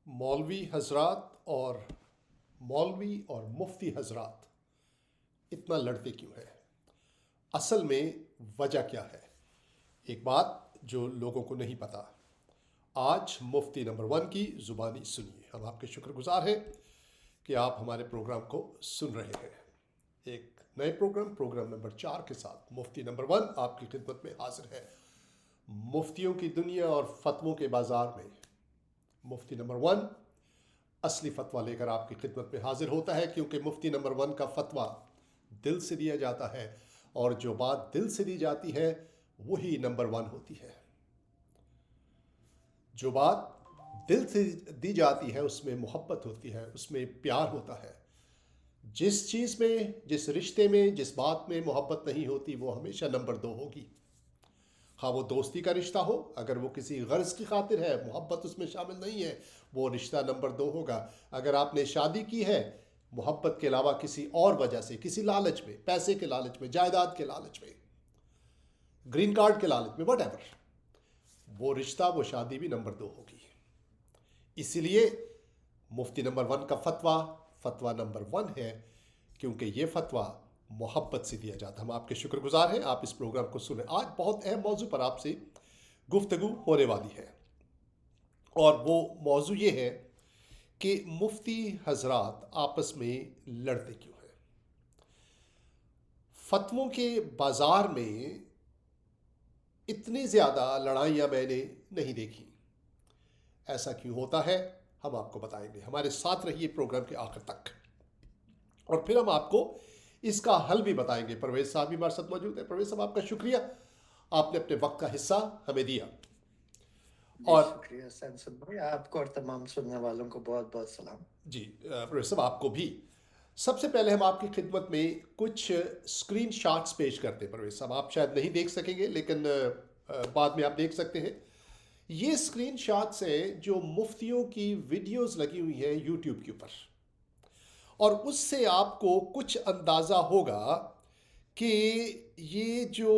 मौलवी हजरात और मौलवी और मुफ्ती हजरात इतना लड़ते क्यों हैं? असल में वजह क्या है? एक बात जो लोगों को नहीं पता, आज मुफ्ती नंबर 1 की ज़ुबानी सुनिए। हम आपके शुक्रगुजार हैं कि आप हमारे प्रोग्राम को सुन रहे हैं। एक नए प्रोग्राम नंबर 4 के साथ मुफ्ती नंबर 1 आपकी खिदमत में हाजिर है। मुफ्तियों की दुनिया और फतवों के बाज़ार में मुफ्ती नंबर 1 असली फतवा लेकर आपकी खिदमत में हाजिर होता है, क्योंकि मुफ्ती नंबर 1 का फतवा दिल से दिया जाता है और जो बात दिल से दी जाती है वही नंबर 1 होती है। जो बात दिल से दी जाती है उसमें मोहब्बत होती है, उसमें प्यार होता है। जिस चीज़ में, जिस रिश्ते में, जिस बात में मोहब्बत नहीं होती वो हमेशा नंबर 2 होगी। हाँ, वो दोस्ती का रिश्ता हो, अगर वो किसी गर्ज की खातिर है, मोहब्बत उसमें शामिल नहीं है, वो रिश्ता नंबर 2 होगा। अगर आपने शादी की है मोहब्बत के अलावा किसी और वजह से, किसी लालच में, पैसे के लालच में, जायदाद के लालच में, ग्रीन कार्ड के लालच में, वट एवर, वो रिश्ता, वो शादी भी नंबर 2 होगी। इसीलिए मुफ्ती नंबर 1 का फतवा नंबर 1 है, क्योंकि ये फतवा मोहब्बत से दिया जाता है। हम आपके शुक्रगुजार हैं, आप इस प्रोग्राम को सुने। आज बहुत अहम मौजू पर आपसे गुफ्तगू होने वाली है, और वो मौजू ये है कि मुफ्ती हजरात आपस में लड़ते क्यों हैं। फतवों के बाज़ार में इतनी ज़्यादा लड़ाइयाँ मैंने नहीं देखी। ऐसा क्यों होता है हम आपको बताएंगे। हमारे साथ रहिए प्रोग्राम के आखिर तक, और फिर हम आपको इसका हल भी बताएंगे। परवेज साहब भी हमारे साथ मौजूद है। परवेज साहब, आपका शुक्रिया, आपने अपने वक्त का हिस्सा हमें दिया। और शुक्रिया सैमसन भाई, आपको और तमाम सुनने वालों को बहुत बहुत सलाम। जी परवेज साहब, आपको भी। सबसे पहले हम आपकी खिदमत में कुछ स्क्रीन शॉट्स पेश करते हैं। परवेज साहब, आप शायद नहीं देख सकेंगे, लेकिन बाद में आप देख सकते हैं। ये स्क्रीन शॉट्स हैं जो मुफ्तियों की वीडियोस लगी हुई हैं यूट्यूब के ऊपर, और उससे आपको कुछ अंदाज़ा होगा कि ये जो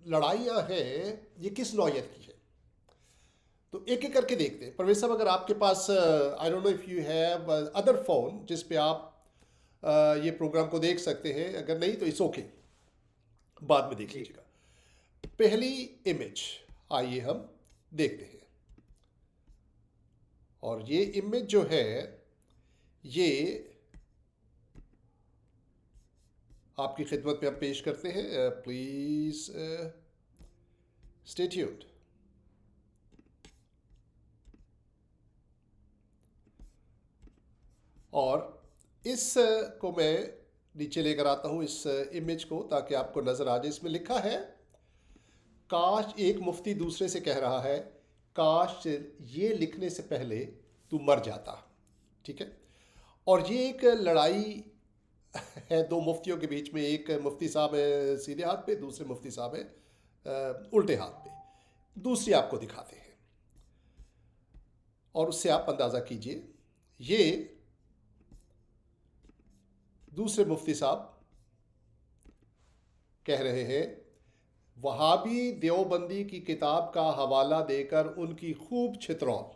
लड़ाइयाँ हैं ये किस नौयत की है। तो एक एक करके देखते हैं। परवेज साहब, अगर आपके पास, I don't know if you have other phone जिस पे आप ये प्रोग्राम को देख सकते हैं, अगर नहीं तो इट्स ओके, बाद में देख लीजिएगा। पहली इमेज आइए हम देखते हैं, और ये इमेज जो है ये आपकी खिदमत में हम पेश करते हैं। Please stay tuned. और इस को मैं नीचे लेकर आता हूँ, इस इमेज को, ताकि आपको नज़र आ जाए। इसमें लिखा है, काश, एक मुफ्ती दूसरे से कह रहा है, काश ये लिखने से पहले तू मर जाता। ठीक है, और ये एक लड़ाई है दो मुफ्तियों के बीच में। एक मुफ्ती साहब है सीधे हाथ पे, दूसरे मुफ्ती साहब है उल्टे हाथ पे। दूसरी आपको दिखाते हैं, और उससे आप अंदाज़ा कीजिए। ये दूसरे मुफ्ती साहब कह रहे हैं, वहाबी देवबंदी की किताब का हवाला देकर उनकी खूब छितरौल,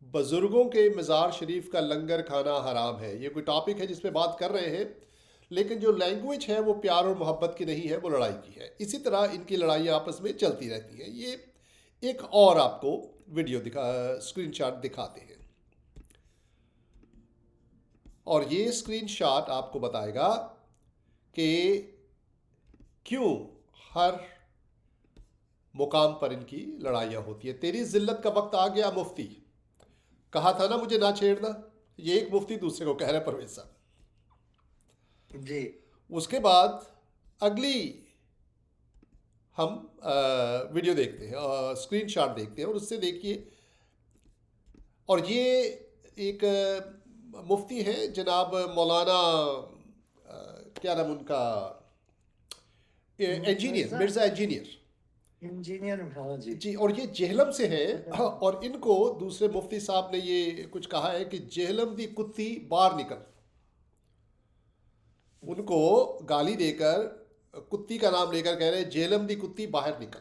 बुज़ुर्गों के मज़ार शरीफ का लंगर खाना हराम है। ये कोई टॉपिक है जिस पे बात कर रहे हैं, लेकिन जो लैंग्वेज है वो प्यार और मोहब्बत की नहीं है, वो लड़ाई की है। इसी तरह इनकी लड़ाइयाँ आपस में चलती रहती हैं। ये एक और आपको वीडियो स्क्रीनशॉट दिखाते हैं, और ये स्क्रीनशॉट आपको बताएगा कि क्यों हर मुकाम पर इनकी लड़ाइयाँ होती है। तेरी जिल्लत का वक्त आ गया मुफ्ती, कहा था ना मुझे ना छेड़ना। ये एक मुफ्ती दूसरे को कह रहे हैं, परवेज साहब जी। उसके बाद अगली हम वीडियो देखते हैं, स्क्रीनशॉट देखते हैं, और उससे देखिए। और ये एक मुफ्ती हैं जनाब मौलाना, क्या नाम उनका, इंजीनियर, मिर्ज़ा इंजीनियर, हाँ जी। जी। और ये जेहलम से हैं, और इनको दूसरे मुफ्ती साहब ने ये कुछ कहा है कि जेहलम दी कुत्ती बाहर निकल। उनको गाली देकर, कुत्ती का नाम लेकर कह रहे हैं, जेहलम दी कुत्ती बाहर निकल।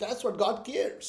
that's what God cares.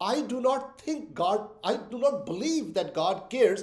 I do not believe that God cares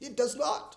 He does not.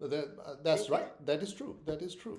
that's right, that is true, that is true.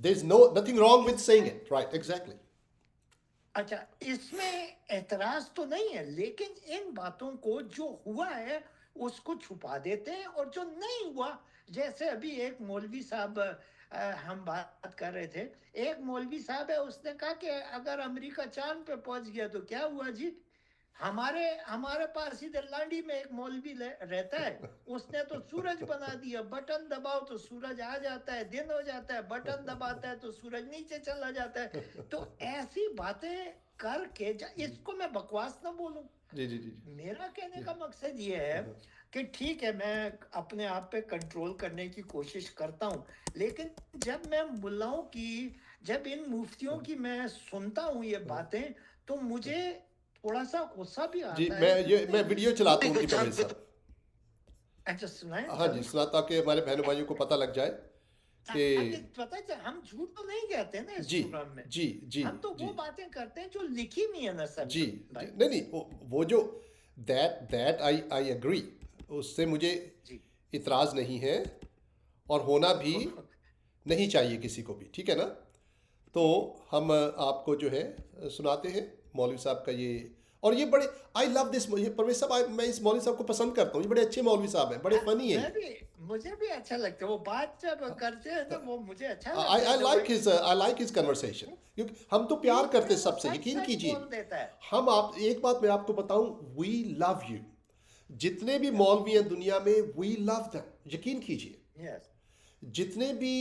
there is nothing wrong with saying it. right exactly. अच्छा, इसमें एतराज तो नहीं है, लेकिन इन बातों को जो हुआ है उसको छुपा देते हैं, और जो नहीं हुआ, जैसे अभी एक मौलवी साहब, हम बात कर रहे थे, एक मौलवी साहब है, उसने कहा कि अगर अमेरिका चांद पे पहुंच गया तो क्या हुआ जी। हमारे हमारे पास इधर लांडी में एक मौलवी रहता है, उसने तो सूरज बना दिया, बटन दबाओ तो सूरज आ जाता है, दिन हो जाता है, बटन दबाता है तो सूरज नीचे चला जाता है। तो ऐसी बातें करके इसको मैं बकवास ना बोलूं। जी जी जी मेरा कहने का मकसद ये है कि ठीक है, मैं अपने आप पे कंट्रोल करने की कोशिश करता हूँ, लेकिन जब मैं मुल्लाओं की, जब इन मुफ्तियों की मैं सुनता हूँ ये बातें, तो मुझे थोड़ा सा गुस्सा भी जी। आता मैं है कि मैं वीडियो चलाता हूँ उनकी, परवेज साहब। अच्छा सुनाए हाँ जी, सुना, ताकि हमारे बहनों भाइयों को पता लग जाए कि पता है, हम झूठ तो नहीं कहते ना इस जी प्रोग्राम में, जी जी हम तो जी वो बातें करते हैं जो लिखी हुई है ना सर जी भाई। नहीं नहीं, वो जो दैट आई एग्री, उससे मुझे जी इतराज़ नहीं है, और होना भी नहीं चाहिए किसी को भी, ठीक है ना। तो हम आपको जो है सुनाते हैं मौलवी साहब का ये, और ये बड़े, आई लव दिस, ये परवेज साहब, मैं इस मौलवी साहब को पसंद करता हूँ, ये बड़े अच्छे मौलवी साहब हैं, बड़े फनी हैं। मैं भी, मुझे भी अच्छा लगता है वो बात जब करते हैं ना, वो मुझे अच्छा लगता आई है आई जब like his I like his conversation, क्योंकि हम तो प्यार करते हैं सबसे, यकीन सच कीजिए। बोल देता है। हम, आप एक बात मैं आपको बताऊं, वी लव यू, जितने भी मौलवी हैं दुनिया में, वी लव देम, यकीन कीजिए। यस जितने भी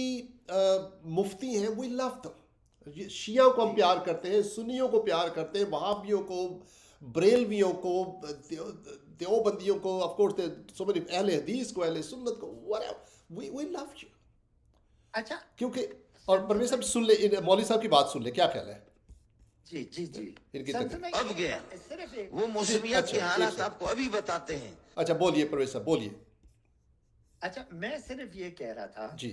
मुफ्ती हैं, वी लव देम। शिया को हम प्यार करते हैं, सुन्नियों को प्यार करते हैं, वहाबियों को, बरेलवियों को, देवबंदियों को, ऑफ कोर्स सो मेनी, अहले हदीस को, अहले सुन्नत को, वी लव यू। अच्छा क्योंकि, और परवेज साहब सुन ले, मौलवी साहब की बात सुन ले, क्या ख्याल है जी जी जी इनकी संत तकरीर? में अब गया सिर्फ एक, वो मौसमियत अच्छा, के हालात एक आपको अभी बताते हैं। अच्छा बोलिए परवेज साहब, बोलिए। अच्छा मैं सिर्फ ये कह रहा था जी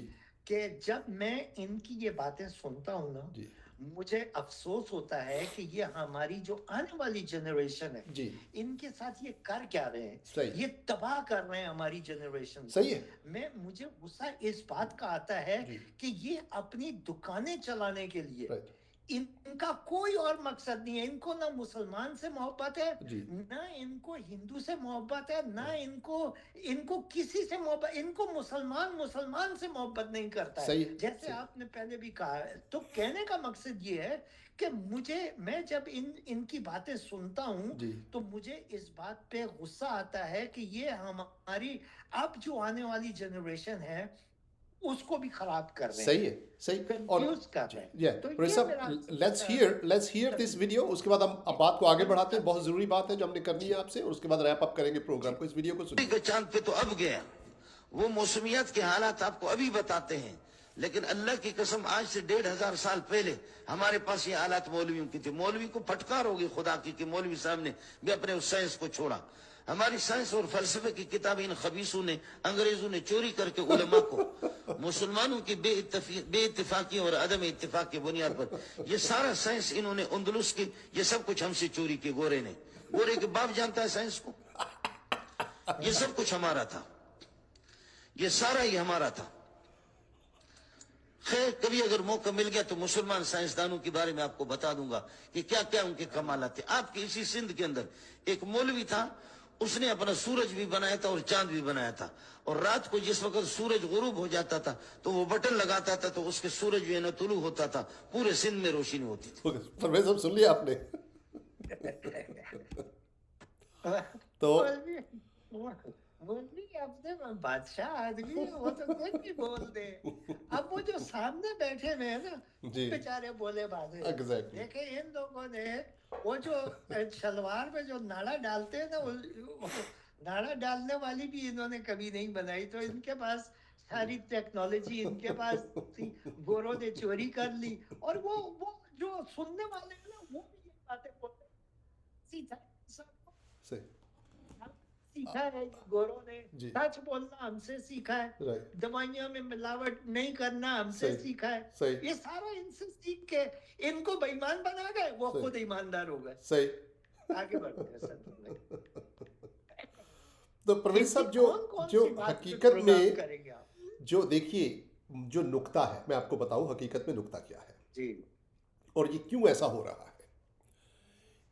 कि जब मैं इनकी ये बातें सुनता हूँ ना, जी मुझे अफसोस होता है कि ये हमारी जो आने वाली जनरेशन है, जी, इनके साथ ये कर क्या रहे हैं, सही ये तबाह कर रहे हैं हमारी जनरेशन। सही है। मुझे गुस्सा इस बात का आता है जी कि ये अपनी दुकानें चलाने के लिए, राइट इनका कोई और मकसद नहीं है। इनको ना मुसलमान से मोहब्बत है, जी ना इनको हिंदू से मोहब्बत है, ना इनको किसी से मोहब्बत, इनको मुसलमान से मोहब्बत नहीं करता है, सही है, जैसे सही। आपने पहले भी कहा है। तो कहने का मकसद ये है कि मैं जब इनकी बातें सुनता हूँ, जी तो मुझे इस बात पे गुस्सा आता है कि ये हमारी अब जो आने वाली जनरेशन है उसको भी खराब कर रहे हैं, सही है, सही। और कंफ्यूज कर रहे हैं। या तो परवेज ये साहब, मेरा लेट्स हियर दिस वीडियो, उसके बाद हम अब बात को आगे बढ़ाते हैं। बहुत ज़रूरी बात है जो हमने करनी है आपसे, और उसके बाद रैप अप करेंगे प्रोग्राम को। इस वीडियो को सुनिए। के चांद पे तो अब गया वो मौसमियत के हालात आपको अभी बताते हैं, लेकिन अल्लाह की कसम आज से 1500 साल पहले हमारे पास ये हालात मौलवियों की थे। मौलवी को फटकार होगी खुदा की कि मौलवी साहब ने भी अपने उस साइंस को छोड़ा। हमारी साइंस और फलसफे की किताबें इन खबीसों ने, अंग्रेजों ने चोरी करके उलमा को मुसलमानों की बेइत्तिफाकी और अदम इत्तिफाक की बुनियाद पर ये सारा साइंस इन्होंने उंदलुस की, ये सब कुछ हमसे चोरी की। गोरे ने, गोरे के बाप जानता है साइंस को, ये सब कुछ हमारा था, ये सारा ही हमारा था। खैर कभी अगर मौका मिल गया तो मुसलमान साइंसदानों के बारे में आपको बता दूंगा कि क्या क्या उनके कमालात थे। आपके इसी सिंध के अंदर एक मौलवी था, उसने अपना सूरज भी बनाया था और चांद भी बनाया था, और रात को जिस वक्त सूरज गुरूब हो जाता था तो वो बटन लगाता था, तो उसके सूरज जो है ना तुलू होता था, पूरे सिंध में रोशनी होती थी। परवेज साहब सुन लिया आपने? तो मौलवी अपने बादशाह आदमी है, वो तो कुछ भी बोल दे। अब वो जो सामने बैठे हुए हैं ना, जी बेचारे बोले बातें। एग्जैक्टली। देखे इन लोगों ने वो जो शलवार में जो नाड़ा डालते हैं ना, वो नाड़ा डालने वाली भी इन्होंने कभी नहीं बनाई, तो इनके पास सारी टेक्नोलॉजी इनके पास थी, गोरों ने चोरी कर ली। और वो जो सुनने वाले हैं ना, वो भी ये बातें बोलते हैं। सीधा सही सीखा है गोरों ने, जी सच बोलना हमसे सीखा है, राइट दवाइयों में मिलावट नहीं करना हमसे सही सीखा है। सही ये सारा इनसे सीख के इनको बेईमान बना गए, वो सही खुद ईमानदार हो गए। सही। आगे बढ़ते हैं सर। तो परवेज साहब, इनकी जो कौन जो सी बात पे हकीकत प्रोग्राम में, करेंगे आप? जो देखिए, जो नुक्ता है, मैं आपको बताऊं हकीकत में नुक्ता क्या है जी और ये क्यों ऐसा हो रहा है।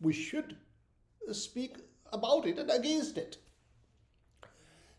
We should speak about it and against it.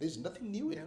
there is nothing new in it.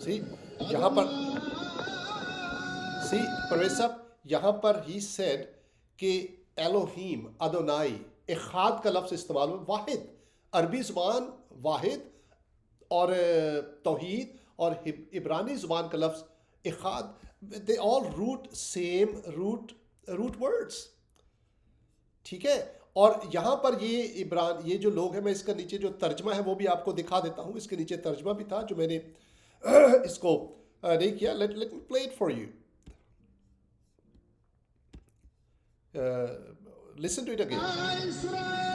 सी यहाँ पर सी परवेज साहब यहाँ पर ही सेड कि एलोहीम अदोनाई इखाद का लफ्ज़ इस्तेमाल हुआ वाहिद अरबी ज़ुबान वाहिद और तौहीद और इब्रानी ज़ुबान का लफ्ज़ इखाद they all root same root words ठीक है और यहाँ पर ये जो लोग हैं मैं इसका नीचे जो तर्जमा है वो भी आपको दिखा देता हूँ इसके नीचे तर्जमा भी था जो मैंने इसको नहीं किया let me play it for you listen to it again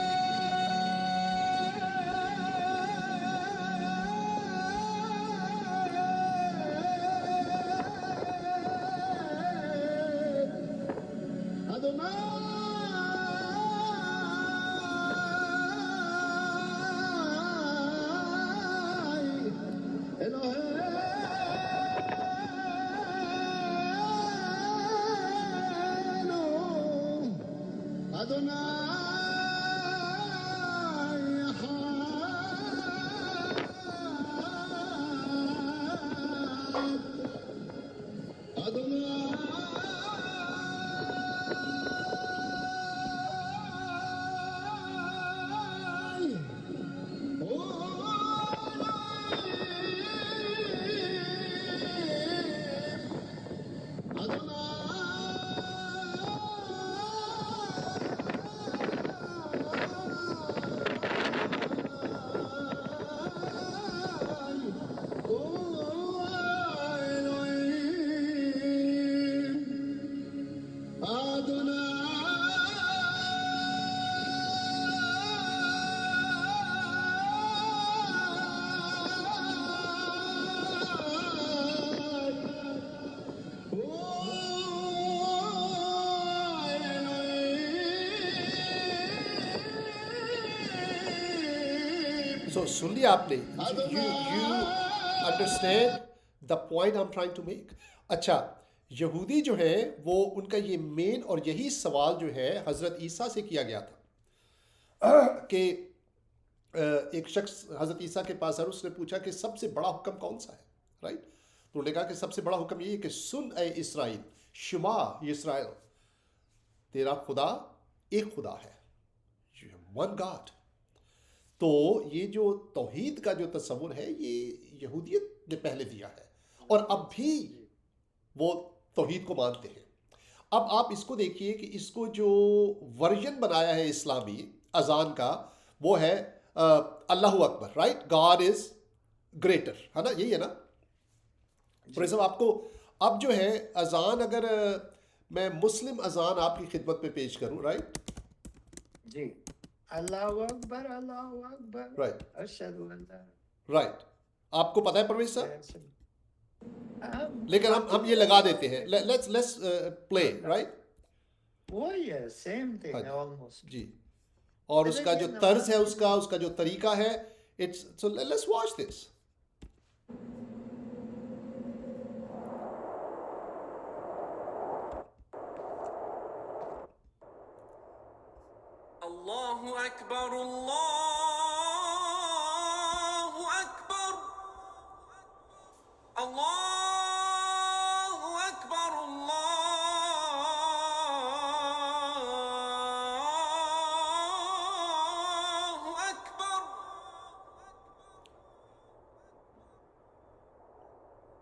So सुन लिया आपने you understand the point I'm trying to make अच्छा यहूदी जो है वो उनका ये मेन और यही सवाल जो है हज़रत ईसा से किया गया था कि एक शख्स हज़रत ईसा के पास आया उसने पूछा कि सबसे बड़ा हुक्म कौन सा है राइट तो उन्होंने कहा कि सबसे बड़ा हुक्म ये है कि सुन ए इसराइल शुमा इसराइल तेरा खुदा एक खुदा है वन गॉड तो ये जो तौहीद का जो तस्वुर है ये यहूदियत ने पहले दिया है और अब भी वो तौहीद को मानते हैं अब आप इसको देखिए कि इसको जो वर्जन बनाया है इस्लामी अजान का वो है अल्लाहु Akbar right God is greater है ना यही है ना और सब आपको अब जो है अजान अगर मैं मुस्लिम अजान आपकी खिदमत में पेश करूं राइट जी अल्लाहु अकबर राइट अशहदु अल्ला राइट आपको पता है परवेज सर हम लेकिन हम ये लगा देते हैं लेट्स प्ले राइट वो ये सेम थिंग हाँ जी। ऑलमोस्ट जी और उसका जो तर्ज है उसका जो तरीका है it's so let's watch this Allahu Akbar, Allahu Akbar, Allahu Akbar, Allahu Akbar.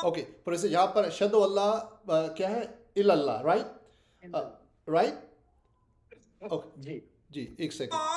Okay पर इसे यहाँ पर अशहदु अल्लाह क्या है इल्लल्लाह राइट राइट ओके जी जी एक सेकंड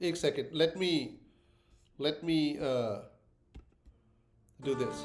एक second let me do this.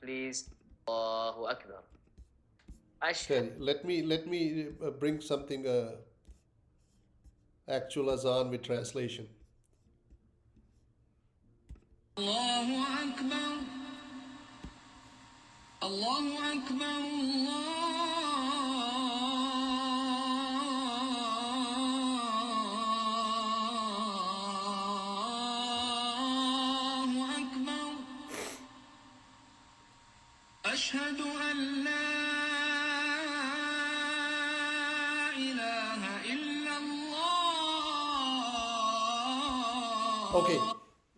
Please. Allahu Akbar. Okay, let me bring something actual azan with translation. Allahu Akbar. Allahu Akbar. Allahu Akbar. Ashhadu an la ilaha illallah. Okay.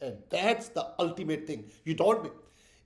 And that's the ultimate thing. You don't.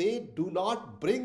they do not bring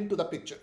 into the picture.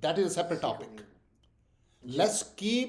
That is a separate topic. Let's keep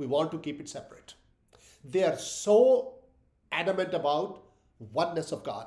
we want to keep it separate. They are so adamant about oneness of God.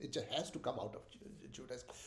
it has to come out of Judaism.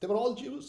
they were all Jews.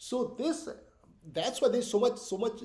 so that's why there's so much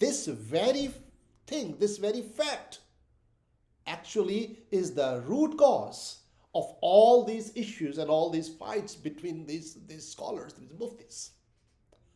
this very thing, this very fact actually is the root cause of all these issues and all these fights between these scholars, these muftis.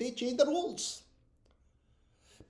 they change the rules.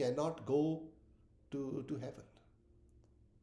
cannot go to heaven.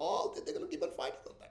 all they gonna keep on fighting on that.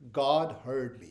God heard me.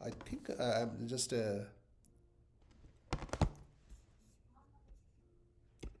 I think I'm just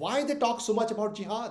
Why they talk so much about jihad?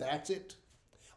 That's it.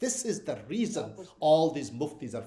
This is the reason all these muftis are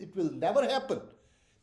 it will never happen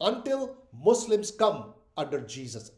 until Muslims come under Jesus۔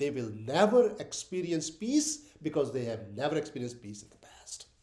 they will never experience peace because they have never experienced peace in the past۔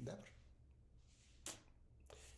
never۔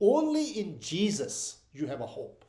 Only in Jesus you have a hope۔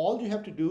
All you have to do،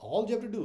All you have to do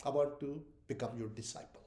I want to become your disciple۔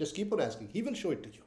Just keep on asking، he will show it to you۔